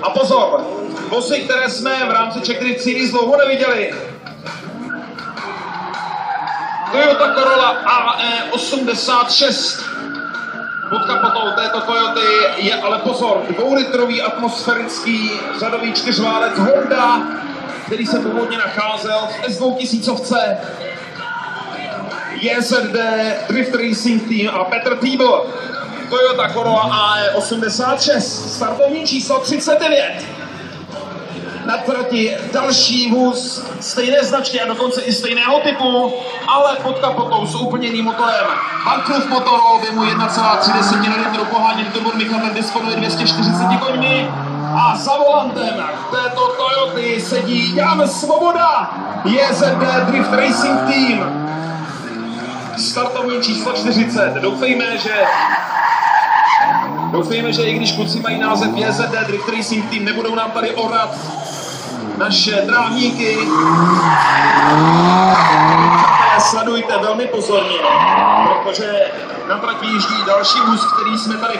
A pozor, vozy, které jsme v rámci Czech Drift Series dlouho neviděli. Toyota Corolla AE 86. Pod kapotou této Toyoty je ale pozor, 2litrový atmosférický řadový čtyřválec Honda, který se původně nacházel v S2000, JZD Drift Racing Team a Petr Týbl. Toyota Corolla AE 86, startovní číslo 39. Na trati další vůz stejné značky a dokonce i stejného typu, ale pod kapotou s úplně jiným motorem. Vankloof motor o objemu 1,3 litru poháněný turbomechanikem disponuje 240 koňmi a za volantem této Toyoty sedí Jan Svoboda, JZD Drift Racing Team. Startovní číslo 40. Doufejme, že i když kluci mají název JZD Drift Racing Team, nebudou nám tady orat naše trávníky. Sledujte velmi pozorně, protože na trati jíždí další vůz, který jsme tady